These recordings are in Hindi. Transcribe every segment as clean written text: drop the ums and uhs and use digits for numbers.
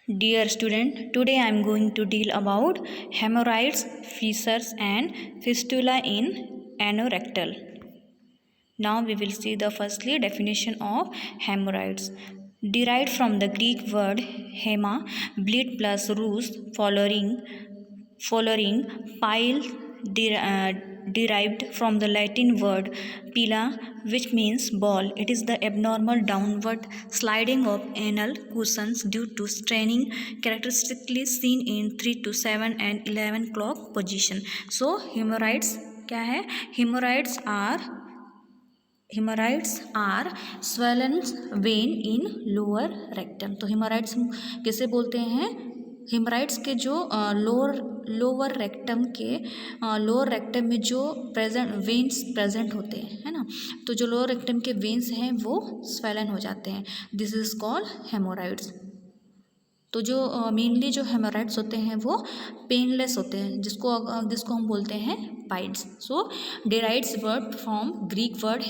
Dear student, today I am going to deal about hemorrhoids, fissures and fistula in anorectal. Now we will see the firstly definition of hemorrhoids. Derived from the Greek word hema, bleed plus rus, following pile, derived from the Latin word pila, which means ball. It is the abnormal downward sliding of anal cushions due to straining, characteristically seen in 3 to 7 and 11 o'clock position. So hemorrhoids क्या है? Hemorrhoids are swollen vein in lower rectum. तो hemorrhoids किसे बोलते हैं? हेमराइड्स के जो लोअर रेक्टम में जो वेन्स प्रेजेंट होते हैं, है ना, तो जो लोअर रेक्टम के वेन्स हैं वो स्वेलन हो जाते हैं. This is called haemorrhoids. तो जो मेनली जो हेमोराइड्स होते हैं वो पेनलेस होते हैं, जिसको हम बोलते हैं piles. So derived word from Greek word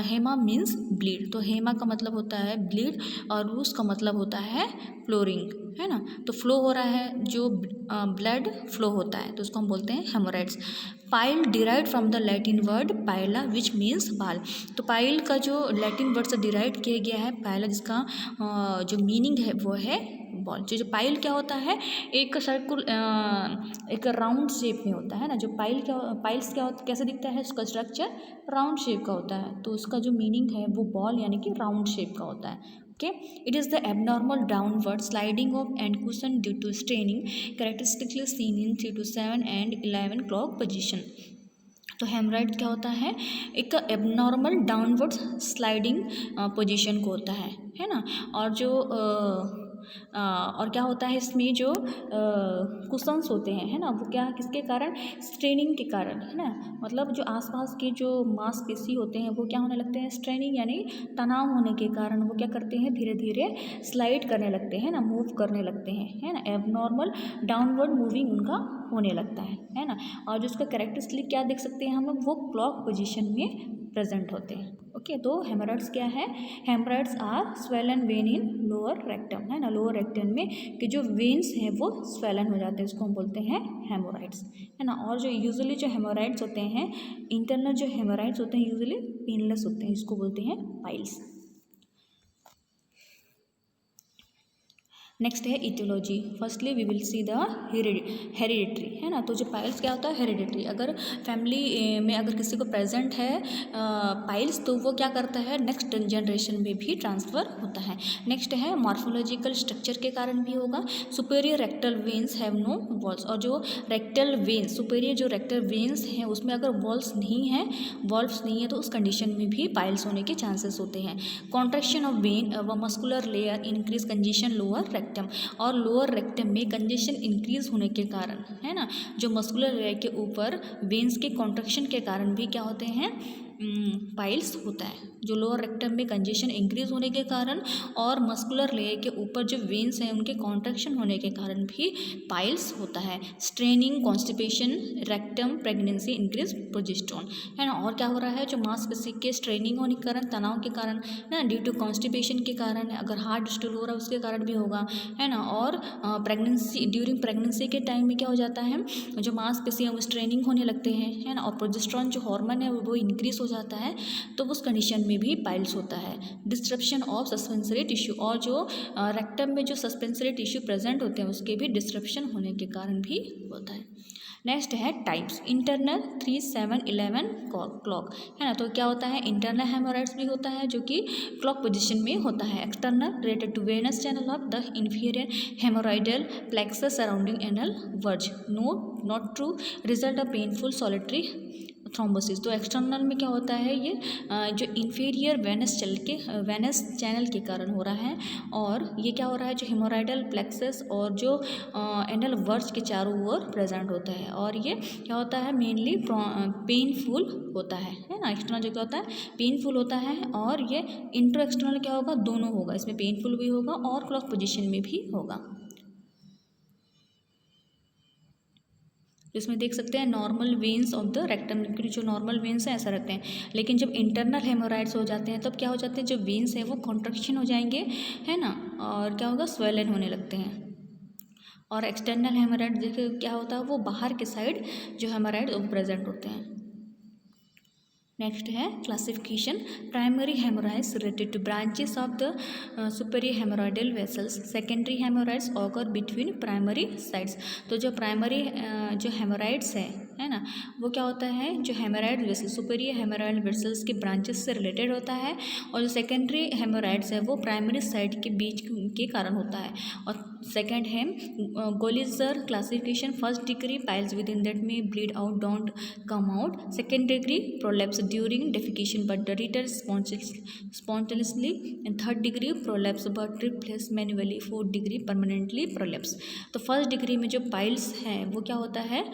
Hema means bleed. तो हेमा का मतलब होता है ब्लीड और रूस का मतलब होता है फ्लोरिंग, है ना. तो फ्लो हो रहा है, जो ब्लड फ्लो होता है, तो उसको हम बोलते हैं haemorrhoids. Pile derived from the Latin word Pila which means बाल. तो पाइल का जो लैटिन वर्ड से डिराइव किया गया है पाइला, जिसका जो मीनिंग है वो है बॉल. जो पाइल क्या होता है? एक सर्कुल एक राउंड शेप में होता है ना. जो पाइल्स क्या होता, कैसे दिखता है? उसका स्ट्रक्चर राउंड शेप का होता है, तो उसका जो मीनिंग है वो बॉल यानी कि राउंड शेप का होता है. Okay, it is the abnormal downward sliding of end cushion due to straining, characteristically seen in 3 to 7 and 11 o'clock position. तो हेमराइड क्या होता है? एक एबनॉर्मल डाउनवर्ड स्लाइडिंग पोजीशन को होता है ना. और जो और क्या होता है इसमें, जो कुशन्स होते हैं, है ना, वो क्या, किसके कारण? स्ट्रेनिंग के कारण, है ना. मतलब जो आसपास के जो मांसपेशी होते हैं वो क्या होने लगते हैं? स्ट्रेनिंग यानी तनाव होने के कारण वो क्या करते हैं? धीरे धीरे स्लाइड करने लगते हैं ना, मूव करने लगते हैं, है ना. एबनॉर्मल डाउनवर्ड मूविंग उनका होने लगता है ना. और जो उसका कैरेक्टरिस्टिक क्या देख सकते हैं हम लोग? वो क्लॉक पोजीशन में प्रेजेंट होते हैं. ओके, तो हेमराइड्स क्या है? Haemorrhoids are swollen veins in lower rectum, है ना. लोअर रेक्टम में कि जो वेन्स हैं वो स्वेलन हो जाते हैं, उसको हम बोलते हैं हेमोराइड्स, है ना. और जो यूजुअली जो हेमोराइड्स होते हैं, इंटरनल जो हेमोराइड्स होते हैं यूजुअली पेनलेस होते हैं, इसको बोलते हैं पाइल्स. नेक्स्ट है aetiology. Firstly we will see the hereditary, है ना. तो जो पाइल्स क्या होता है? हेरिडिटरी. अगर फैमिली में अगर किसी को प्रेजेंट है पाइल्स, तो वो क्या करता है? नेक्स्ट जनरेशन में भी ट्रांसफ़र होता है. नेक्स्ट है मॉर्फोलॉजिकल स्ट्रक्चर के कारण भी होगा. Superior rectal veins have no walls. और जो रेक्टल वेन्स, सुपेरियर जो रेक्टल वेन्स हैं उसमें अगर वॉल्व्स नहीं है तो उस कंडीशन में भी पाइल्स होने के चांसेस होते हैं. कॉन्ट्रैक्शन ऑफ वेन व muscular layer increase congestion lower rectum. और लोअर रेक्टम में कंजेशन इंक्रीज होने के कारण, है ना, जो मस्कुलर लेयर के ऊपर वेन्स के कॉन्ट्रैक्शन के कारण भी क्या होते हैं? पाइल्स होता है. जो लोअर रेक्टम में कंजेशन इंक्रीज होने के कारण और मस्कुलर लेयर के ऊपर जो वेन्स हैं उनके कॉन्ट्रैक्शन होने के कारण भी पाइल्स होता है. Straining, constipation, rectum, pregnancy, increase progesterone, है ना. और क्या हो रहा है? जो मांसपेशी के स्ट्रेनिंग होने के कारण, तनाव के कारण, ना, ड्यू टू कॉन्स्टिपेशन के कारण, अगर हार्ट स्टूल हो रहा है उसके कारण भी होगा, है ना. और ड्यूरिंग प्रेगनेंसी के टाइम में क्या हो जाता है? जो मांसपेशी है वो स्ट्रेनिंग होने लगते हैं, है ना. और प्रोजेस्टेरोन जो हार्मोन है वो इंक्रीज हो जाता है, तो उस कंडीशन में भी पाइल्स होता है. Disruption of suspensory tissue. और जो रेक्टम में जो सस्पेंसरी टिश्यू प्रेजेंट होते हैं उसके भी डिस्ट्रप्शन होने के कारण भी होता है. नेक्स्ट है टाइप्स. इंटरनल 3, 7, 11 क्लॉक, है ना. तो क्या होता है? इंटरनल हेमोराइड्स भी होता है जो कि क्लॉक पोजीशन में होता है. External related to venous channel of the inferior haemorrhoidal plexus surrounding anal verge. Not true. Result of painful solitary thrombosis. तो एक्सटर्नल में क्या होता है? ये जो इंफीरियर वेनस चैनल के कारण हो रहा है. और ये क्या हो रहा है? जो हेमोराइडल प्लेक्सस और जो एनल वर्ज के चारों ओर प्रेजेंट होता है. और ये क्या होता है? मेनली पेनफुल होता है ना. एक्सटर्नल जो क्या होता है? पेनफुल होता है. और ये इंट्रो एक्सटर्नल क्या होगा? दोनों होगा. इसमें पेनफुल भी होगा और क्लॉक पोजीशन में भी होगा. इसमें देख सकते हैं normal veins of the rectum, क्योंकि जो नॉर्मल वेन्स हैं ऐसा रहते हैं. लेकिन जब इंटरनल हेमोराइड्स हो जाते हैं तब क्या हो जाते हैं? जो वेन्स हैं वो कॉन्ट्रैक्शन हो जाएंगे, है ना. और क्या होगा, स्वेलन होने लगते हैं। और एक्सटर्नल हेमोराइड देखिए क्या होता है, वो बाहर के साइड जो हेमोराइड वो प्रेजेंट होते हैं। नेक्स्ट है classification. Primary haemorrhoids related to branches of the superior haemorrhoidal vessels. Secondary haemorrhoids occur between primary sides. तो जो प्राइमरी जो हेमोराइड्स है ना, वो क्या होता है, जो haemorrhoid vessel superior haemorrhoid vessels के ब्रांचेस से रिलेटेड होता है। और जो सेकेंडरी हेमोराइड्स है वो प्राइमरी साइड के बीच के कारण होता है। और सेकेंड है Goligher classification. First degree piles within that में bleed out don't come out. Second degree prolapse during defecation but return spontaneously, and third degree prolapse but replace manually, fourth degree permanently prolapse। तो फर्स्ट डिग्री में जो पाइल्स हैं वो क्या होता है,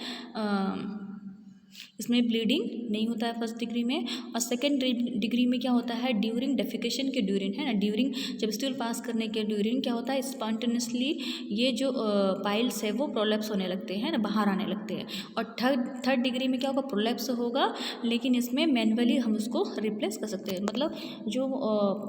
इसमें ब्लीडिंग नहीं होता है फर्स्ट डिग्री में। और सेकेंड डिग्री में क्या होता है, ड्यूरिंग डेफिकेशन के ड्यूरिंग है ना, ड्यूरिंग जब स्टूल पास करने के ड्यूरिंग क्या होता है, स्पॉन्टेनियसली ये जो पाइल्स है वो प्रोलैप्स होने लगते हैं ना, बाहर आने लगते हैं। और थर्ड डिग्री में क्या होगा, प्रोलैप्स होगा, लेकिन इसमें मैनुअली हम उसको रिप्लेस कर सकते हैं। मतलब जो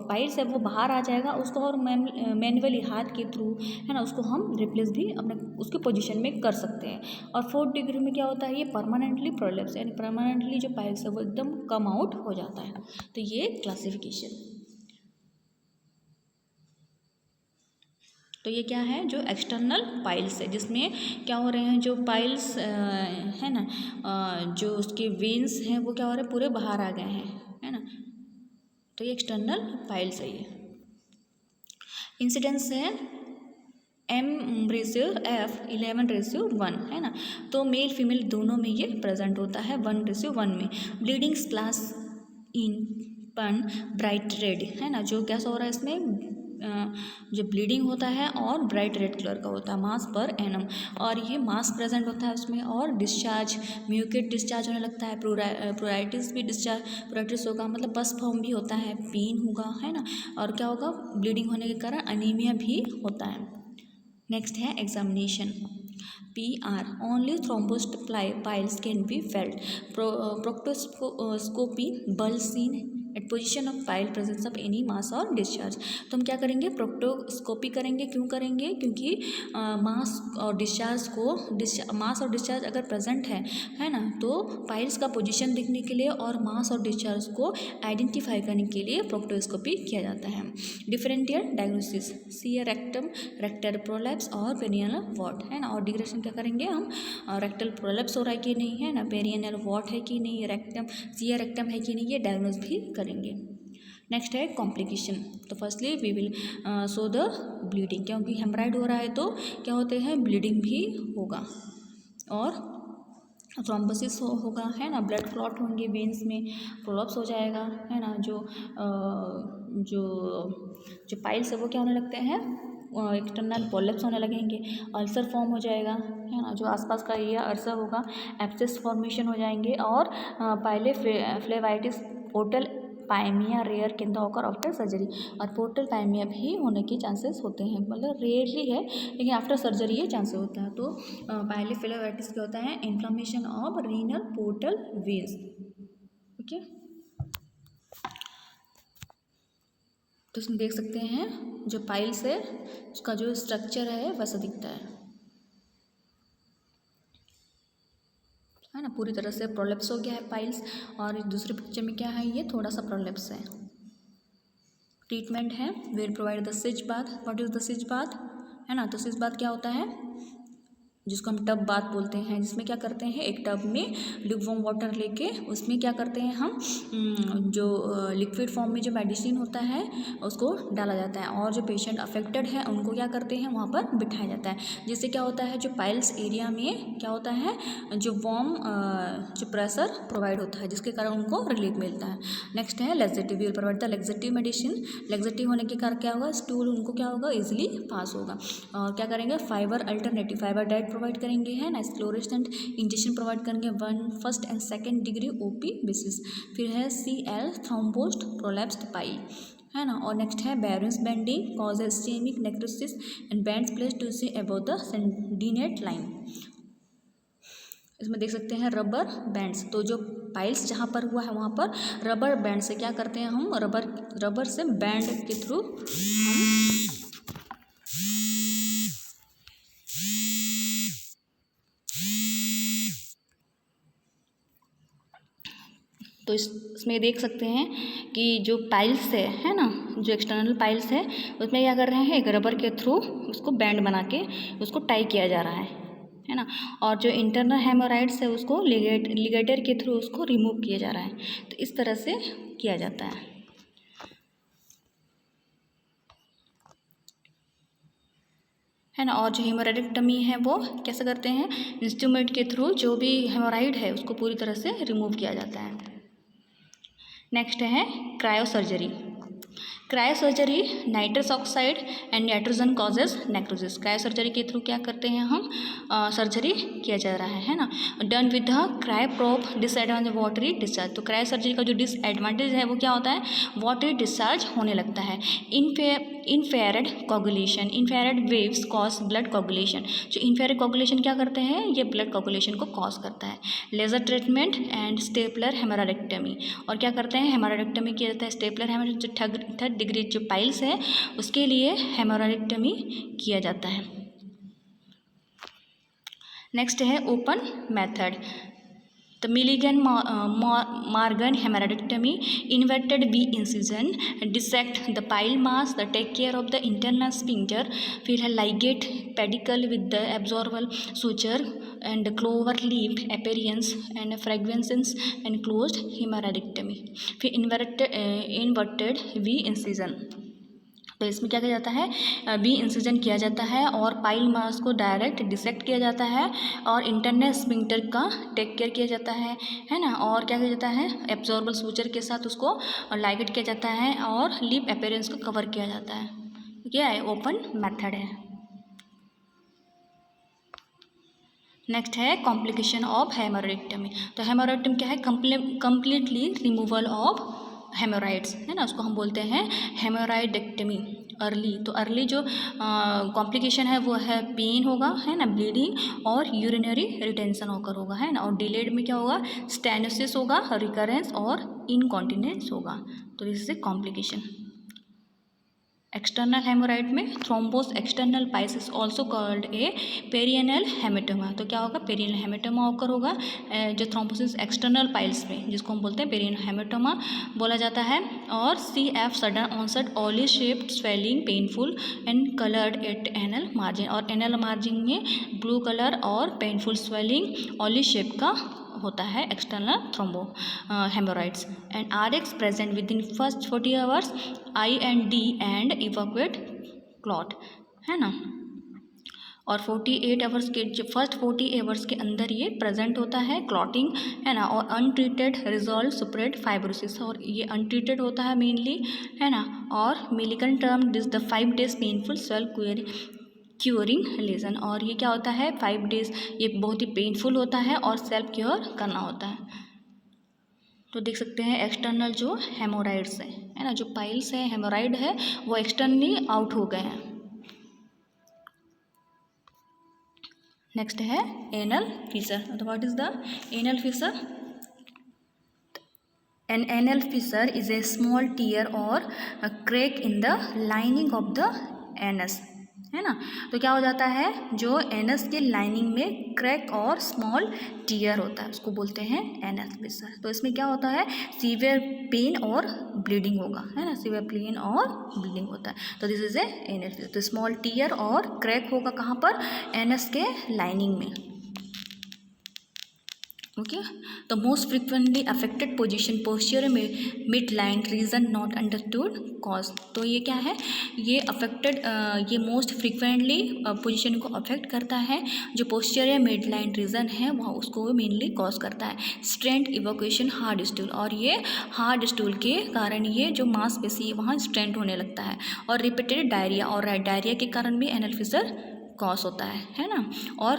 पाइल्स है वो बाहर आ जाएगा, उसको और मैनुअली हाथ के थ्रू है ना उसको हम रिप्लेस भी अपने उसके पोजीशन में कर सकते हैं। और फोर्थ डिग्री में क्या होता है, ये परमानेंटली प्रोलैप्स यानी परमानेंटली जो पाइल्स है वो एकदम कम आउट हो जाता है। तो ये क्लासिफिकेशन। तो ये क्या है, जो एक्सटर्नल पाइल्स है जिसमें क्या हो रहे हैं, जो पाइल्स है ना, जो उसके वेन्स हैं वो क्या हो रहे हैं, पूरे बाहर आ गए हैं, है ना। तो ये एक्सटर्नल पाइल्स है। ये इंसिडेंस है M/F 11/1 है ना। तो मेल फीमेल दोनों में ये प्रेजेंट होता है 1/1 में। ब्लीडिंग स्प्लैश इन पन ब्राइट रेड है ना, जो कैसा हो रहा है इसमें, जो ब्लीडिंग होता है और ब्राइट रेड कलर का होता है मास पर एनम। और ये मास प्रेजेंट होता है उसमें। और डिस्चार्ज म्यूकेट डिस्चार्ज होने लगता है, प्रोराइटिस भी प्रोराइटिस होगा, मतलब बस फॉर्म भी होता है, पेन होगा है ना। और क्या होगा, ब्लीडिंग होने के कारण अनीमिया भी होता है। नेक्स्ट है examination. PR only thrombosed piles can be felt. Proctoscopy bulge seen at position of pile presence of any mass or discharge। तो हम क्या करेंगे, प्रोक्टोस्कोपी करेंगे। क्यों करेंगे, क्योंकि मास और डिस्चार्ज अगर प्रेजेंट है ना, तो पाइल्स का पोजीशन देखने के लिए और मास और डिस्चार्ज को आइडेंटिफाई करने के लिए प्रोक्टोस्कोपी किया जाता है। डिफरेंशियल डायग्नोसिस, सीयर रेक्टम, रेक्टल प्रोलैप्स और पेरिनियल वॉट है ना। और डिग्रेशन क्या करेंगे हम, रेक्टल प्रोलैप्स हो रहा है कि नहीं है ना, पेरिनियल वॉट है कि नहीं, रेक्टम सीयर रेक्टम है कि नहीं, ये डायग्नोस भी करेंगे। नेक्स्ट है कॉम्प्लिकेशन। तो firstly we will show the bleeding, क्योंकि हेमराइड हो रहा है तो क्या होते हैं, ब्लीडिंग भी होगा और थ्रोम्बोसिस होगा है ना, ब्लड क्लॉट होंगे वेन्स में, प्रोलैप्स हो जाएगा है ना। जो पाइल्स है वो क्या होने लगते हैं, एक्सटर्नल पोलैप्स होने लगेंगे, अल्सर फॉर्म हो जाएगा है ना, जो आसपास का एरिया अल्सर होगा, एब्सेस फॉर्मेशन हो जाएंगे। और पाइले फ्लेवाइटिस पोर्टल पाइमिया रेयर केंद्र ऑकर आफ्टर सर्जरी। और पोर्टल पाइमिया भी होने के चांसेस होते हैं, मतलब रेयरली है लेकिन आफ्टर सर्जरी ये चांसेस होता है। तो पाइले फ्लेवाइटिस क्या होता है, inflammation of renal portal veins. Okay, तो इसमें देख सकते हैं जो पाइल्स है उसका जो स्ट्रक्चर है वैसा दिखता है ना, पूरी तरह से प्रोलैप्स हो गया है पाइल्स। और दूसरे पिक्चर में क्या है, ये थोड़ा सा प्रोलैप्स है। ट्रीटमेंट है, विल प्रोवाइड द सिज बाथ। व्हाट इज द सिज बाथ है ना, तो सिज बाथ क्या होता है, जिसको हम टब बाथ बोलते हैं, जिसमें क्या करते हैं, एक टब में ल्यूकवार्म वाटर लेके उसमें क्या करते हैं हम, जो लिक्विड फॉर्म में जो मेडिसिन होता है उसको डाला जाता है। और जो पेशेंट अफेक्टेड है उनको क्या करते हैं, वहाँ पर बिठाया जाता है, जिससे क्या होता है, जो पाइल्स एरिया में क्या होता है, जो वार्म जो प्रेशर प्रोवाइड होता है, जिसके कारण उनको रिलीफ मिलता है। नेक्स्ट है laxative, will provide the laxative medicine. Laxative होने के कारण क्या होगा, स्टूल उनको क्या होगा, ईजिली पास होगा। और क्या करेंगे, fibre alternative, fibre diet provide करेंगे है ना, फ्लोरेसेंट इंजेक्शन प्रोवाइड करेंगे 1 first and second degree OP basis. फिर है CL थ्रोम्बोस्ड प्रोलैप्स्ड पाइल है ना। और नेक्स्ट है Barron's banding cause ischaemic necrosis and bands place to see above the dentate line. इसमें देख सकते हैं रबर बैंड्स, तो जो पाइल्स जहाँ पर हुआ है वहाँ पर रबर बैंड से क्या करते हैं हम, रबर से बैंड के थ्रू हम तो इसमें देख सकते हैं कि जो पाइल्स है ना, जो एक्सटर्नल पाइल्स है उसमें क्या कर रहे हैं, एक रबर के थ्रू उसको बैंड बना के उसको टाई किया जा रहा है ना। और जो इंटरनल हेमोराइड्स है उसको लिगेटर के थ्रू उसको रिमूव किया जा रहा है। तो इस तरह से किया जाता है ना। और जो हेमोरेक्टमी है वो कैसे करते हैं, इंस्ट्रूमेंट के थ्रू जो भी हेमोराइड है उसको पूरी तरह से रिमूव किया जाता है। नेक्स्ट है cryosurgery. Cryosurgery nitrous oxide and nitrogen causes necrosis. Cryosurgery के थ्रू क्या करते हैं हम, सर्जरी किया जा रहा है ना। Done with the cryoprobe disadvantage watery discharge. तो क्रायोसर्जरी का जो डिसएडवांटेज है वो क्या होता है, वाटरी डिस्चार्ज होने लगता है। Infrared coagulation, infrared waves cause blood coagulation. जो इनफेरेड कोगुलेशन क्या करते हैं, ये ब्लड कोगुलेशन को कॉज करता है। Laser treatment and stapler haemorrhoidectomy. और क्या करते हैं, हेमोरेक्टमी किया जाता है। स्टेपलर हेमोरेक्टमी थर्ड डिग्री जो पाइल्स है उसके लिए हेमोरेक्टमी किया जाता है। नेक्स्ट है open method. The Milligan-Morgan hemorrhectomy, inverted V incision, dissect the pile mass, take care of the internal sphincter, फिर है ligate pedicle with the absorbable suture and clover leaf appearance and fragrances and closed hemorrhectomy, फिर inverted V incision। तो इसमें क्या किया जाता है, बी इंसिजन किया जाता है और पाइल मास को डायरेक्ट डिसेक्ट किया जाता है और इंटरनल स्फिंक्टर का टेक केयर किया जाता है ना। और क्या किया जाता है, एब्जॉर्बल सूचर के साथ उसको लाइगेट किया जाता है और लिप अपीयरेंस को कवर किया जाता है। क्या है, ओपन मेथड है। नेक्स्ट है कॉम्प्लिकेशन ऑफ हेमोरेक्टमी। तो हेमोरेक्टमी क्या है, कंप्लीटली रिमूवल ऑफ हेमोराइड्स है ना, उसको हम बोलते हैं हेमोराइडेक्टमी अर्ली। तो अर्ली जो कॉम्प्लिकेशन है वो है पेन होगा है ना, ब्लीडिंग और यूरिनरी रिटेंशन होकर होगा है ना। और डिलेड में क्या होगा, स्टेनोसिस होगा, रिकरेंस और इनकॉन्टिनेंस होगा। तो this is complication. External haemorrhoid में thrombosed external piles is also called a perianal haematoma. तो क्या होगा, पेरियनल हेमेटोमा होकर होगा जो थ्रोम्बोसिस एक्सटर्नल पाइल्स में, जिसको हम बोलते हैं पेरियनल हेमेटोमा बोला जाता है। और CF sudden onset olive shaped swelling painful and coloured at anal margin. और एनल मार्जिन में ब्लू कलर और पेनफुल स्वेलिंग ऑली शेप का होता है external thrombo haemorrhoids. And RX present within first 40 hours IND and evacuate clot है ना। और 48 आवर्स के जो फर्स्ट 40 आवर्स के अंदर ये प्रेजेंट होता है क्लॉटिंग है ना। और अनट्रीटेड रिजॉल्व सुपरेट फाइब्रोसिस, और ये अनट्रीटेड होता है मेनली है ना। और medical term this the 5 days painful swell curing lesion. और ये क्या होता है, 5 days ये बहुत ही पेनफुल होता है और सेल्फ क्योर करना होता है। तो देख सकते हैं एक्सटर्नल जो हेमोराइड्स है ना, जो पाइल्स है हेमोराइड है वो एक्सटर्नली आउट हो गए हैं। नेक्स्ट है एनल फिशर। तो what is the anal fissure? An anal fissure is a small tear or a crack in the lining of the anus है ना। तो क्या हो जाता है, जो एनस के लाइनिंग में क्रैक और स्मॉल टीयर होता है उसको बोलते हैं एनल फिशर। तो इसमें क्या होता है, सीवियर पेन और ब्लीडिंग होगा है ना, सीवियर पेन और ब्लीडिंग होता है। तो this is a anal fissure. तो स्मॉल टीयर और क्रैक होगा कहाँ पर, एनस के लाइनिंग में। Okay. The most frequently affected position posture में mid line region not understood cause. तो ये क्या है, ये अफेक्टेड ये मोस्ट फ्रिक्वेंटली पोजीशन को अफेक्ट करता है। जो पोस्चर या मिड लाइन रीजन है वह उसको मेनली कॉज करता है। स्ट्रेंट इवोकेशन हार्ड स्टूल, और ये हार्ड स्टूल के कारण ये जो मांसपेशी है वहाँ स्ट्रेंट होने लगता है। और रिपीटेड डायरिया, और डायरिया के कारण भी एनल फिशर कॉज होता है ना। और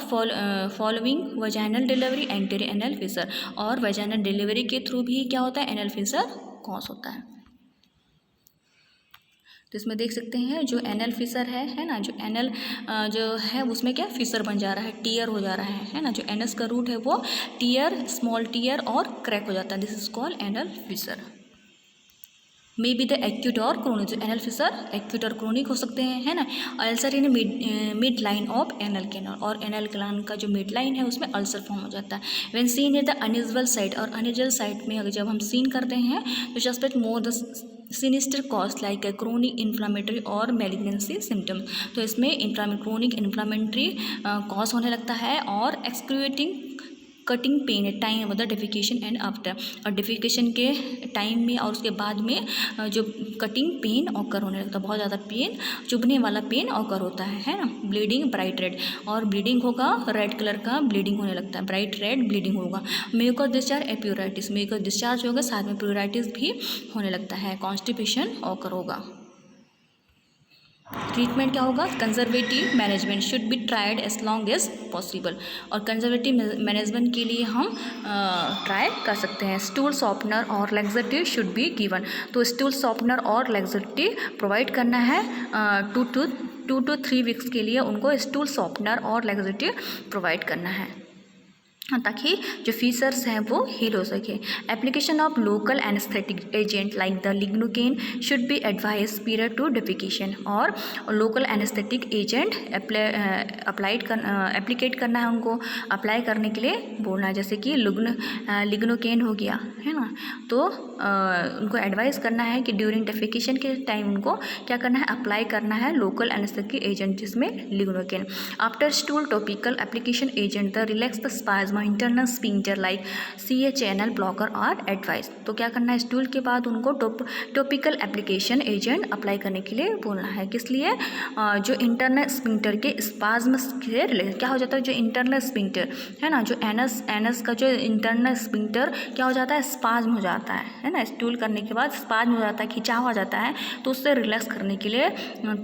following vaginal delivery anti anal fissure, और वजाइनल डिलीवरी के थ्रू भी क्या होता है, एनल फिशर कॉज होता है। तो इसमें देख सकते हैं जो एनल फिशर है ना, जो एनल जो है उसमें क्या फिशर बन जा रहा है, टीयर हो जा रहा है ना। जो एनस का रूट है वो टीयर, स्मॉल टीयर और क्रैक हो जाता है। This is called anal fissure. May be the acute और क्रोनिक, जो एनल फिशर एक्यूट और क्रोनिक हो सकते हैं, है ना। Ulcer in mid line of anal canal, और एनल कैनाल का जो मिड लाइन है उसमें अल्सर फॉर्म हो जाता है। When seen at the unusual site, और अनयूजुअल साइट में अगर जब हम सीन करते हैं तो suspect more the sinister cause like a chronic inflammatory और मैलिग्नेंसी सिम्टम। तो इसमें क्रोनिक इन्फ्लामेटरी कॉज होने लगता है, और एक्सक्रूएटिंग कटिंग पेन है टाइम मतलब डिफिकेशन एंड आफ्टर, और डिफिकेशन के टाइम में और उसके बाद में जो कटिंग पेन ऑकर होने लगता है, बहुत ज़्यादा पेन, चुभने वाला पेन ऑकर होता है ना। ब्लीडिंग ब्राइट रेड, और ब्लीडिंग होगा रेड कलर का ब्लीडिंग होने लगता है, ब्राइट रेड ब्लीडिंग होगा। म्यूकस डिस्चार्ज एप्यूराइटिस, म्यूकस डिस्चार्ज होगा, साथ में प्यूराइटिस भी होने लगता है, कॉन्स्टिपेशन ऑकर होगा। ट्रीटमेंट क्या होगा, conservative management should be tried as long as possible, और कंजर्वेटिव मैनेजमेंट के लिए हम ट्राई कर सकते हैं। स्टूल सॉफ्टनर और लैक्सेटिव शुड बी गिवन, तो स्टूल सॉफ्टनर और लैक्सेटिव प्रोवाइड करना है 2 to 3 वीक्स के लिए उनको स्टूल सॉफ्टनर और लैक्सेटिव प्रोवाइड करना है, ताकि जो फीसर्स हैं वो हील हो सके। Application of local anaesthetic agent like the lignocaine should be advise period to defecation, और लोकल एनेस्थेटिक एजेंट एप्लीकेट करना है, उनको अप्लाई करने के लिए बोलना है, जैसे कि लिग्नोकेन हो गया, है ना। तो उनको एडवाइस करना है कि ड्यूरिंग डिफिकेशन के टाइम उनको क्या करना है, अप्लाई करना है लोकल एनेस्थेटिक एजेंट जिसमें lignocaine. After stool topical application agent the relax the spasm internal sphincter like CA channel blocker are advice. तो क्या करना है, स्टूल के बाद उनको टॉपिकल एप्लीकेशन एजेंट अप्लाई करने के लिए बोलना है। किस लिए, जो इंटरनल स्फिंक्टर के स्पाज्म से रिलेटेड क्या हो जाता है, जो इंटरनल स्फिंक्टर है ना, जो एनस का जो इंटरनल स्फिंक्टर क्या हो जाता है, स्पाज्म हो जाता है ना। स्टूल करने के बाद स्पाज्म हो जाता है, खिंचाव हो जाता है, तो उससे रिलैक्स करने के लिए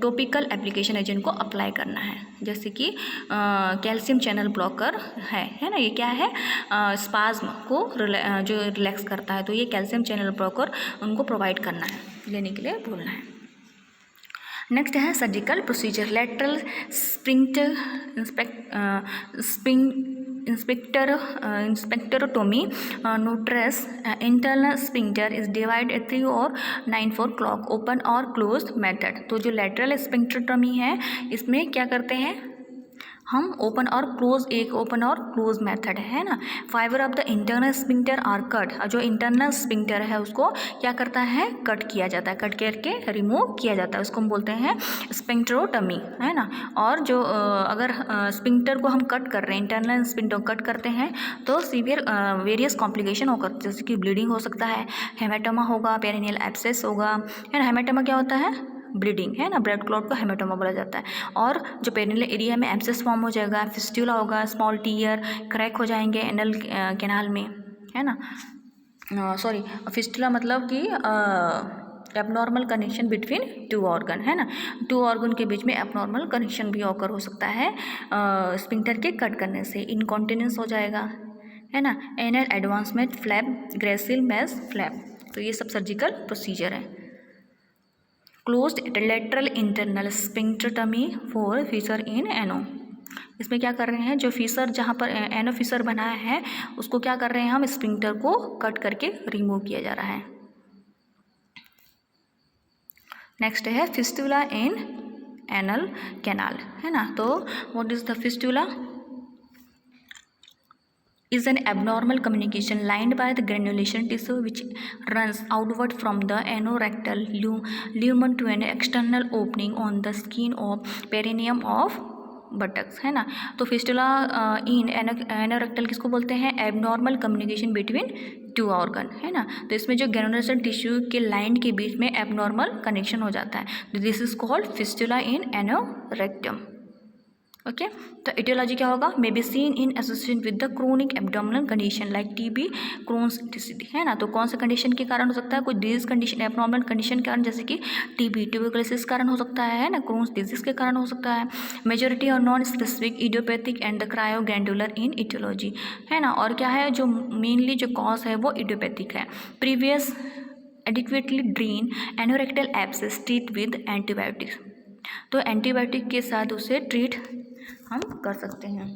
टॉपिकल एप्लीकेशन एजेंट को अप्लाई करना है, जैसे कि कैल्शियम चैनल ब्लॉकर है ना। ये क्या है, स्पाज्म को जो रिलैक्स करता है, तो ये कैल्शियम चैनल ब्लॉकर उनको प्रोवाइड करना है, लेने के लिए बोलना है। नेक्स्ट है सर्जिकल प्रोसीजर, लेटरल इंस्पेक्टरोटोमी नोट्रेस इंटरनल स्फिंक्टर इज डिवाइड 3 और 9/4 क्लॉक ओपन और क्लोज मेथड। तो जो लेटरल स्फिंक्टरोटोमी है इसमें क्या करते हैं हम, ओपन और क्लोज, एक ओपन और क्लोज मेथड है ना। Fibre of the internal sphincter are cut, जो इंटरनल स्फिंक्टर है उसको क्या करता है, कट किया जाता है, कट करके रिमूव किया जाता है, उसको हम बोलते हैं स्फिंक्टरोटोमी, है ना। और जो अगर स्फिंक्टर को हम कट कर रहे हैं, इंटरनल स्फिंक्टर कट करते हैं, तो सीवियर वेरियस कॉम्प्लिकेशन होकर, जैसे कि ब्लीडिंग हो सकता है, हेमाटोमा होगा, पेरिनियल एब्सेस होगा, है ना। हेमाटोमा क्या होता है, ब्लीडिंग, है ना, ब्लड क्लॉट को हेमाटोमा बोला जाता है। और जो पेरिनियल एरिया में एब्सेस फॉर्म हो जाएगा, फिस्टुला होगा, स्मॉल टीयर क्रैक हो जाएंगे एनल कैनाल में, है ना। सॉरी, फिस्टुला मतलब कि एबनॉर्मल कनेक्शन बिटवीन 2 ऑर्गन, है ना। 2 ऑर्गन के बीच में एबनॉर्मल कनेक्शन भी ऑकर हो सकता है स्फिंक्टर के कट करने से, इनकॉन्टिनेंस हो जाएगा, है ना। Anal advancement flap, gracilis muscle flap, तो ये सब सर्जिकल प्रोसीजर है। Closed lateral internal sphincterotomy for fissure in ano, इसमें क्या कर रहे हैं, जो फिशर जहाँ पर एनो फिशर बना है उसको क्या कर रहे हैं हम, स्फिंक्टर को कट करके रिमूव किया जा रहा है। नेक्स्ट है फिस्टुला इन एनल कैनाल, है ना। तो what is the fistula, is an abnormal communication lined by the granulation tissue which runs outward from the anorectal lumen to an external opening on the skin of perineum of buttocks, है ना। तो फिस्टुला इन एनोरेक्टल किसको बोलते हैं, एबनॉर्मल कम्युनिकेशन बिटवीन 2 ऑर्गन, है ना। तो इसमें जो ग्रेनुलेशन टिश्यू के लाइन के बीच में एबनॉर्मल कनेक्शन हो जाता है, this is called fistula in anorectum. Okay, तो एटियोलॉजी क्या होगा, may be seen in association with the chronic abdominal condition like TB, Crohn's disease, है ना। तो कौन से कंडीशन के कारण हो सकता है, कोई डिजीज कंडीशन, एब्नॉर्मल कंडीशन के कारण, जैसे कि TB ट्यूबरकुलोसिस कारण हो सकता है ना, क्रोन्स डिजीज के कारण हो सकता है। मेजोरिटी और non specific idiopathic and the cryptoglandular in aetiology, है ना। और क्या है, जो मेनली जो कॉज है वो इडियोपैथिक है। Previous adequately drain anorectal abscess treat with antibiotics, तो एंटीबायोटिक के साथ उसे ट्रीट हम कर सकते हैं।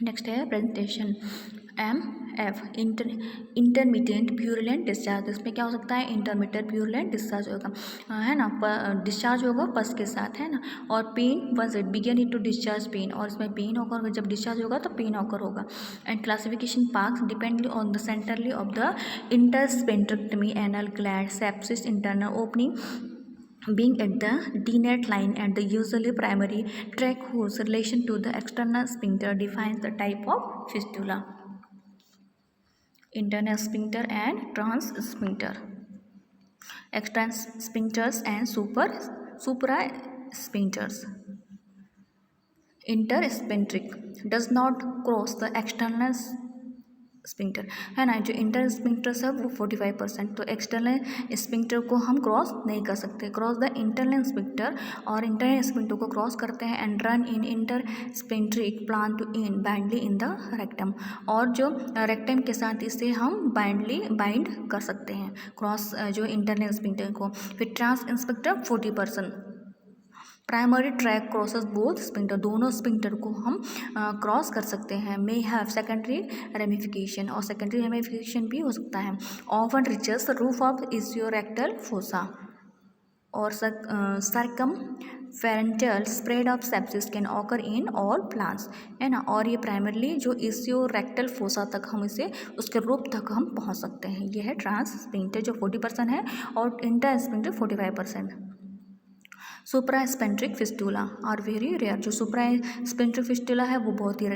नेक्स्ट है presentation MF intermediate purulent discharge. इसमें क्या हो सकता है, इंटरमीडिएट प्यूरलेंट डिस्चार्ज होगा, है ना, डिस्चार्ज होगा पस के साथ, है ना। और pain once it began it to discharge pain, और इसमें पेन होगा, जब डिस्चार्ज होगा तो पेन ऑकर होगा। And classification parts dependently on the centrally of the intersphincteric anal gland sepsis internal opening being at the DNET line and the usually primary tract whose relation to the external sphincter defines the type of fistula. Internal sphincter and trans sphincter, external sphincters and supra sphincters. Intersphincteric does not cross the external sphincter, है ना। जो इंटर स्पिंक्टर्स है वो 45%, तो एक्सटर्नल स्पिंक्टर को हम क्रॉस नहीं कर सकते। क्रॉस द इंटरनल स्पिंक्टर, और इंटरनल स्पिंक्टर को क्रॉस करते हैं and run in intersphincteric plane to in blindly in the rectum, और जो रेक्टम के साथ इसे हम बाइंड कर सकते हैं, क्रॉस जो इंटरनल स्पिंक्टर को। फिर trans sphincter 40%। Primary track crosses both sphincter, दोनों स्पिंक्टर को हम क्रॉस कर सकते हैं। मे हैव सेकेंडरी रेमिफिकेशन, और सेकेंडरी रेमिफिकेशन भी हो सकता है। Often reaches roof of ischiorectal fossa, और circumferential spread of sepsis can occur in all planes, है ना। और ये प्राइमरली जो इजियोरेक्टल फोसा तक हम इसे उसके रूप तक हम पहुंच सकते हैं। ये है ट्रांस स्पिंक्टर जो 40% है, और inter sphincter 45%। Suprasphincteric fistula are very rare. जो सुप्रास्पेंट्रिक फिस्टुला है वो बहुत ही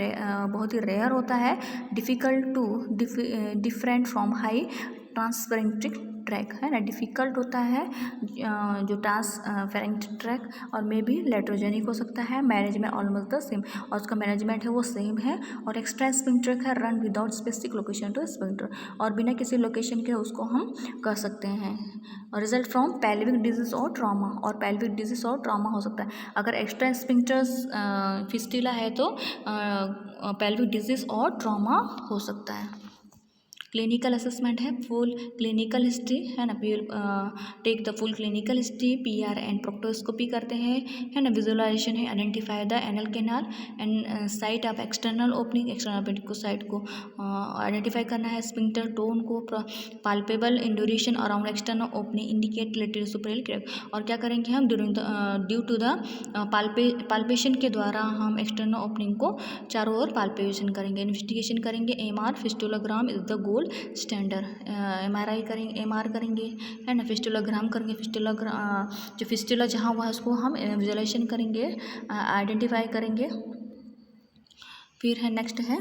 रेयर होता है। Difficult to different from high transsphincteric track, है ना। डिफ़िकल्ट होता है जो ट्रांसफेरेंट्रिक ट्रैक, और मे भी लेट्रोजेनिक हो सकता है। मैनेजमेंट ऑलमोस्ट द सेम, और उसका मैनेजमेंट है वो सेम है। और एक्स्ट्रा स्पिंक्टर है run without specific location to sphincter, और बिना किसी लोकेशन के उसको हम कर सकते हैं। रिजल्ट फ्रॉम पेल्विक डिजीज और ट्रॉमा, और पेल्विक डिजीज और ट्रॉमा हो सकता है। अगर एक्स्ट्रा स्पिंक्टर्स फिस्टुला है तो पेल्विक डिजीज और ट्रॉमा हो सकता है। क्लिनिकल असेसमेंट है, फुल क्लिनिकल हिस्ट्री, है ना। Take the full clinical history, PR and proctoscopy करते हैं, है ना। विजुअलाइजेशन है, identify the anal canal and site of external opening, external opening को साइट को आइडेंटिफाई करना है। स्पिंक्टर टोन को, palpable induration around external opening indicate lateral superior crack, और क्या करेंगे हम ड्यू टू द पाल्पेशन के द्वारा हम एक्सटर्नल ओपनिंग को चारों ओर पाल्पेशन करेंगे। इन्वेस्टिगेशन करेंगे, MR फिस्टुलोग्राम is the gold standard. MRI करेंगे, MR करेंगे, है ना। फिस्टुलोग्राम करेंगे, जो फिस्टुला जहाँ हुआ है उसको हम विजुअलाइजेशन करेंगे, आइडेंटिफाई करेंगे। फिर है नेक्स्ट है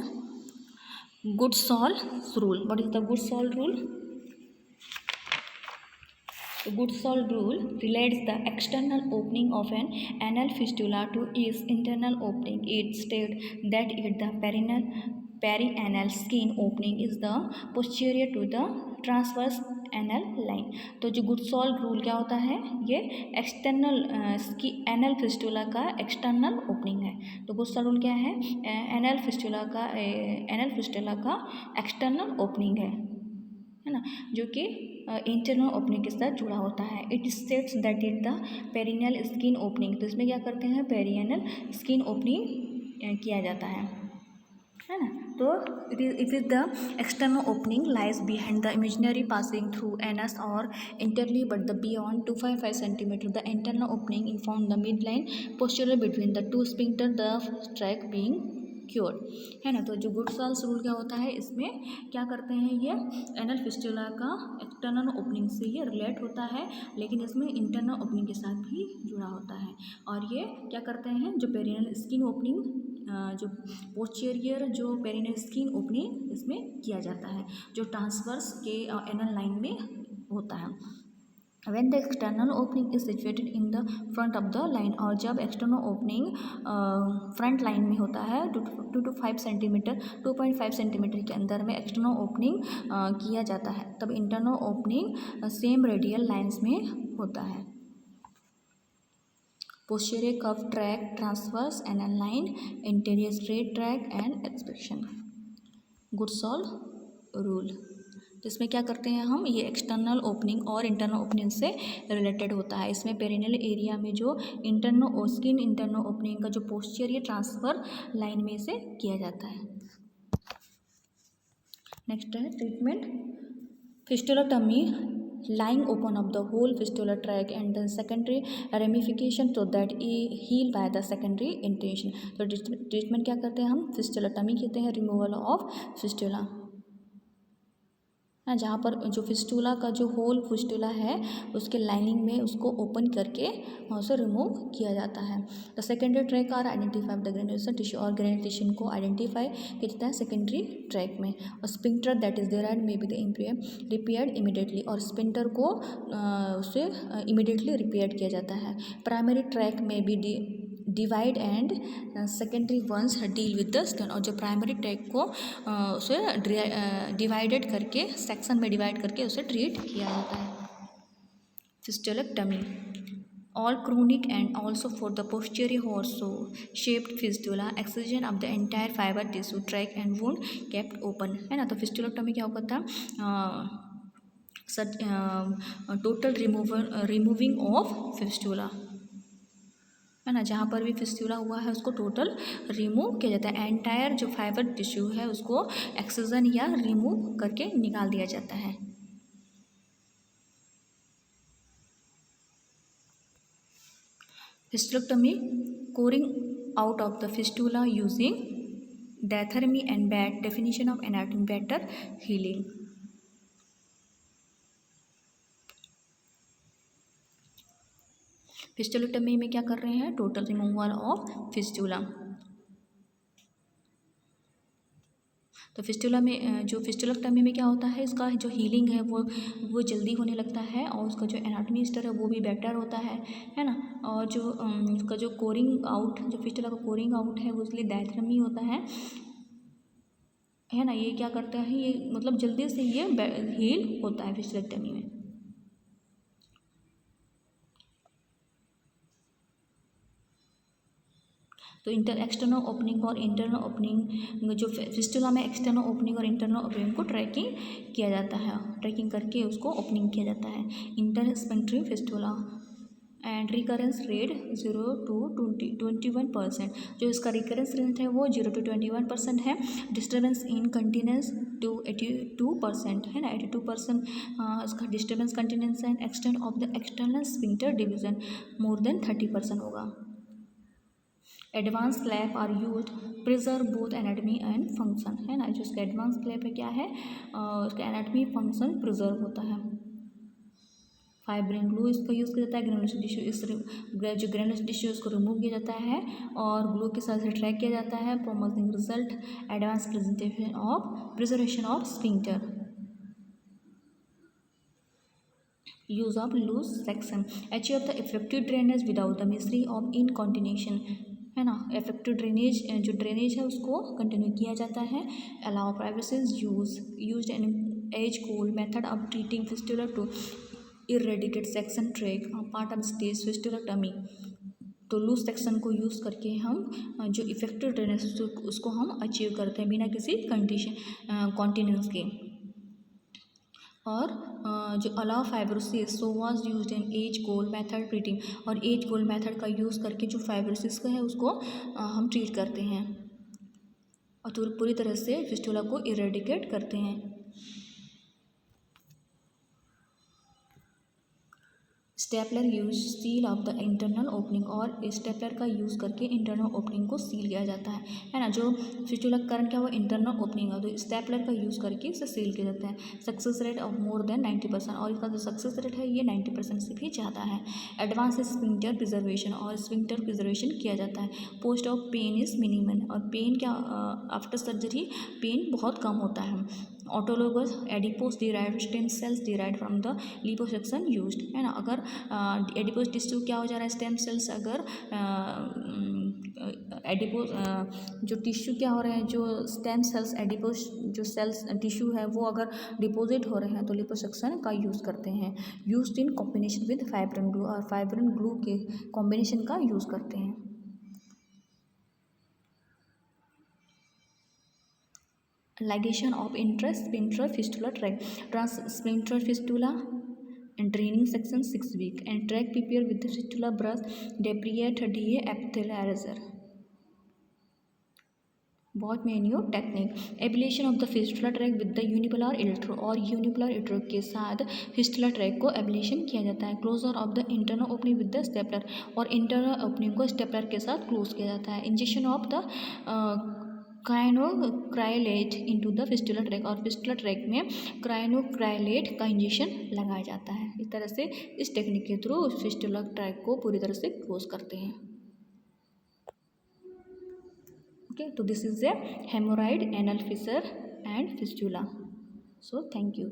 Goodsall rule. What is the Goodsall rule? The Goodsall rule relates the external opening of an anal fistula to its internal opening. It states that if the perianal skin opening is the posterior to the transverse anal line. तो जो गुडसॉल्व रूल क्या होता है, ये एक्सटर्नल एनल फिस्टुला का एक्सटर्नल ओपनिंग है। तो गुडसॉल्व रूल क्या है, एनल फिस्टुला का एक्सटर्नल ओपनिंग है ना, जो कि इंटरनल ओपनिंग के साथ जुड़ा होता है। It states that it the perineal skin opening, तो इसमें क्या करते हैं, पेरिनियल स्किन ओपनिंग किया जाता है ना। तो it is the external opening lies behind the imaginary passing through anus और anteriorly but the beyond 255 centimetre the internal opening in found the mid line posterior between the two sphincter the track being cured, है ना। तो जो गुडसॉल्व रूल क्या होता है, इसमें क्या करते हैं, ये एनल फिस्टुला का एक्सटर्नल ओपनिंग से ये रिलेट होता है, लेकिन इसमें इंटरनल ओपनिंग के साथ भी जुड़ा होता है। और ये क्या करते हैं, जो पेरिनियल स्किन ओपनिंग, जो पोस्टीरियर जो पेरिनियल स्किन ओपनिंग इसमें किया जाता है, जो ट्रांसवर्स के एनल लाइन में होता है। When the external opening is situated in the front of the line, और जब एक्सटर्नल ओपनिंग फ्रंट लाइन में होता है 2 to 5 सेंटीमीटर 2.5 सेंटीमीटर के अंदर में एक्सटर्नल ओपनिंग किया जाता है, तब internal opening same radial lines में होता है। Posterior curve track, transverse anal line, interior straight track and expectation. Goodsall's rule. तो इसमें क्या करते हैं हम, ये एक्सटर्नल ओपनिंग और इंटरनल ओपनिंग से रिलेटेड होता है। इसमें पेरिनियल एरिया में जो स्किन इंटरनल ओपनिंग का जो पोस्चर ट्रांसफर लाइन में से किया जाता है। नेक्स्ट है treatment, फिस्टुलाटमी, lying open of the whole fistular tract and then secondary ramification so that heal by the secondary intention। तो ट्रीटमेंट क्या करते हैं हम, फिस्टुलाटमी कहते हैं, रिमूवल ऑफ फिस्टुला है, जहाँ पर जो फिस्टुला का जो होल फिस्टुला है उसके लाइनिंग में उसको ओपन करके उसे रिमूव किया जाता है। The secondary track are identify the granulation tissue, और ग्रेनुलेशन को आइडेंटिफाई किया जाता है सेकेंडरी ट्रैक में। और sphincter that is there may be the repaired immediately, और स्पिंक्टर को उसे इमीडिएटली रिपेयर किया जाता है। प्राइमरी ट्रैक में भी divide and secondary once deal with the skin, और जो प्राइमरी ट्रैक को उसे डिवाइडेड करके सेक्शन में डिवाइड करके उसे ट्रीट किया जाता है। फिस्टुलेक्टमी, all chronic and also for the posterior horso shaped fistula, excision of the entire fiber tissue tract and wound kept open, है ना। तो फिस्टुलेक्टमी क्या होता था, टोटल रिमूविंग ऑफ फिस्टुला, है ना, जहाँ पर भी फिस्टुला हुआ है उसको टोटल रिमूव किया जाता है। एंटायर जो फाइबर टिश्यू है उसको एक्सिजन या रिमूव करके निकाल दिया जाता है। Fistulectomy, coring out of the fistula using diathermy and bad definition of anatomy, better healing. Fistulectomy में क्या कर रहे हैं, टोटल रिमूवल ऑफ फिस्टुला। तो फिस्टुला में जो फिस्टुलेक्टमी में क्या होता है, इसका जो हीलिंग है वो जल्दी होने लगता है, और उसका जो एनाटॉमी स्टर है वो भी बेटर होता है ना। और जो उसका जो कोरिंग आउट, जो फिस्टुला का कोरिंग आउट है वो इसलिए डायथर्मी होता है ना। ये क्या करता है, ये मतलब जल्दी से ये हील होता है फिस्टुलेक्टमी में। तो एक्सटर्नल ओपनिंग और इंटरनल ओपनिंग, जो फिस्टुला में एक्सटर्नल ओपनिंग और इंटरनल ओपनिंग को ट्रैकिंग किया जाता है, ट्रैकिंग करके उसको ओपनिंग किया जाता है। Intersphincteric fistula and recurrence rate 0 to 21%, जो इसका रिकरेंस रेट है वो 0 to 21% है। डिस्टर्बेंस इन कंटिनेंस टू 82% है ना, 82% इसका डिस्टर्बेंस कंटिनेंस है। Extent of the external sphincter division more than 30% होगा। Advance flap are use preserve both anatomy and function, है ना। जो इसका एडवांस क्लैप है क्या है, उसका एनाटमी फंक्शन प्रिजर्व होता है। फाइब्रिन ग्लू इसका यूज़ किया जाता है, ग्रेनुलेशन टिश्यू, इस जो ग्रेनुलेशन टिश्यू उसको रिमूव किया जाता है और ग्लू के साथ ट्रैक किया जाता है, promoting result advance preservation of sphincter. Use of loose section, achieve the effective drainage without the misery of incontinence, है ना। इफेक्टिव ड्रेनेज, जो ड्रेनेज है उसको कंटिन्यू किया जाता है। Allow privacies used an age कोल method of treating fistula to eradicate section track part of stage fistulectomy. तो लूज सेक्शन को यूज़ करके हम जो इफेक्टिव ड्रेनेज उसको हम अचीव करते हैं बिना किसी कॉन्टिनेंस के। और जो allow fibrosis so was used in as goal method treating, और एज गोल मेथड का यूज़ करके जो फाइब्रोसिस का है उसको हम ट्रीट करते हैं और पूरी तरह से फिस्टुला को इरेडिकेट करते हैं। Stapler use seal of the internal opening, और स्टेपलर का यूज़ करके इंटरनल ओपनिंग को सील किया जाता है ना। जो फिस्टुला करंट क्या वो इंटरनल ओपनिंग है, तो स्टेपलर का यूज़ करके इसे सील किया जाता है। Success rate of more than 90%, और इसका जो सक्सेस रेट है ये 90% से भी ज़्यादा है। एडवांस स्फिंक्टर प्रिजर्वेशन, और स्फिंक्टर प्रिजर्वेशन किया जाता है। Post of pain is minimum, और पेन क्या आफ्टर सर्जरी पेन बहुत कम होता है। Autologous adipose derived stem cells derived from the liposuction used, है ना। अगर एडिपोज टिश्यू क्या हो जा रहा है, स्टेम सेल्स, अगर एडिपोज जो टिश्यू क्या हो रहे हैं, जो स्टेम सेल्स एडिपोज जो सेल्स टिश्यू है वो अगर डिपोजिट हो रहे हैं तो लिपोसक्शन का यूज़ करते हैं। Used in combination with fibrin glue, और फाइब्रिन ग्लू के कॉम्बिनेशन का यूज़ करते हैं। ligation of intra fistula tract, transsphincter fistula and draining section 6 week, and tract prepare with the fistula brush debriyate da epithelializer. बहुत menu technique, ablation of the fistula track with the unipolar electro और यूनिपोलर इलेक्ट्रो के साथ फिस्टुला ट्रैक को एबिलेशन किया जाता है. Closure of the internal opening with the stapler और इंटरनल ओपनिंग को स्टेपलर के साथ क्लोज किया जाता है. Injection of the cyanoacrylate into the fistula track और फिस्टुला ट्रैक में क्रायोक्राइलेट का इंजेक्शन लगाया जाता है. इस तरह से इस टेक्निक के थ्रू फिस्टुला ट्रैक को पूरी तरह से क्लोज करते हैं. Okay, so this is a hemorrhoid, anal fissure and fistula. So thank you.